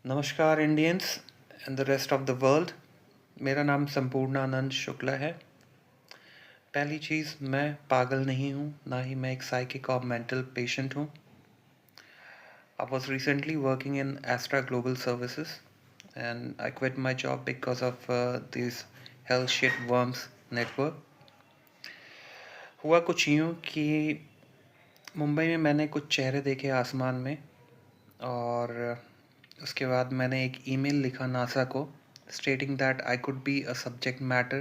नमस्कार Indians and the rest of the world. मेरा नाम संपूर्णानंद शुक्ला है। पहली चीज़, मैं पागल नहीं हूँ, ना ही मैं एक साइकिक और मेंटल पेशेंट हूँ। I was recently working in Astra Global Services and I quit my job because of this health shit worms network. हुआ कुछ यूँ कि मुंबई में मैंने कुछ चेहरे देखे आसमान में, और उसके बाद मैंने एक ईमेल लिखा नासा को, stating that I could be a subject matter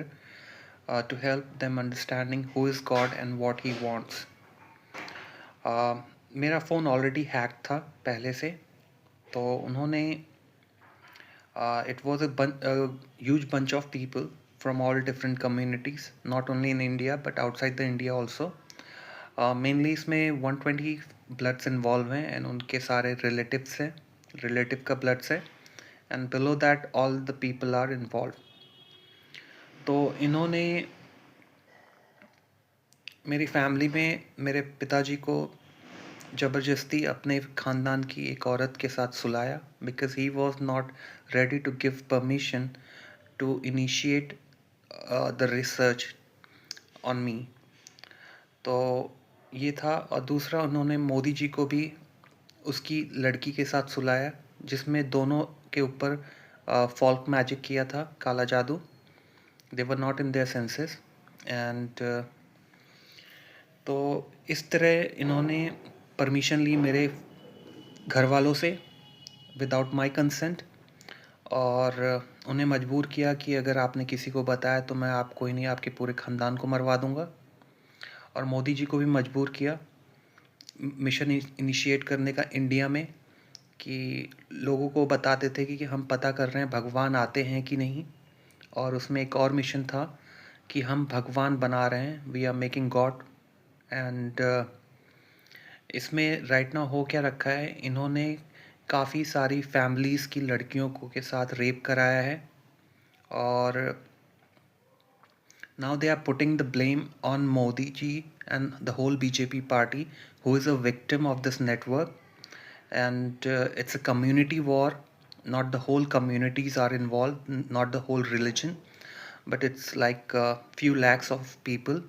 to help them understanding who is God and what he wants. मेरा फ़ोन ऑलरेडी हैक था पहले से, तो उन्होंने it was a huge bunch of people from all different communities, not only in India but outside the India also. Mainly इसमें 120 bloods involve हैं and उनके सारे रिलेटिव्स हैं, रिलेटिव का ब्लड्स है, and below that all the people are involve. तो इन्होंने मेरी फैमिली में मेरे पिताजी को ज़बरदस्ती अपने ख़ानदान की एक औरत के साथ सुलाया, because he was not ready to give permission to initiate the research on me. तो ये था। और दूसरा, उन्होंने मोदी जी को भी उसकी लड़की के साथ सुलाया, जिसमें दोनों के ऊपर फॉल्क मैजिक किया था, काला जादू। They were not in their senses and तो इस तरह इन्होंने परमिशन ली मेरे घर वालों से विदाउट माय कंसेंट, और उन्हें मजबूर किया कि अगर आपने किसी को बताया तो मैं आपको ही नहीं, आपके पूरे ख़ानदान को मरवा दूंगा। और मोदी जी को भी मजबूर किया मिशन इनिशिएट करने का इंडिया में, कि लोगों को बताते थे कि हम पता कर रहे हैं भगवान आते हैं कि नहीं। और उसमें एक और मिशन था कि हम भगवान बना रहे हैं, we are making God. And इसमें राइट नाउ हो क्या रखा है, इन्होंने काफ़ी सारी फैमिलीज़ की लड़कियों को के साथ रेप कराया है, और now they are putting the blame on Modi ji and the whole BJP party, who is a victim of this network. And it's a community war. Not the whole communities are involved, not the whole religion, but it's like a few lakhs of people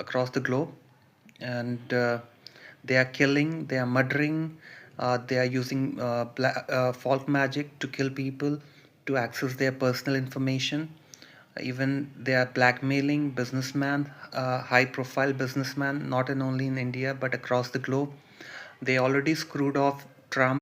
across the globe. And they are killing, they are murdering, they are using folk magic to kill people, to access their personal information. Even they are blackmailing businessmen, high profile businessmen, not in only in India but across the globe. They already screwed off Trump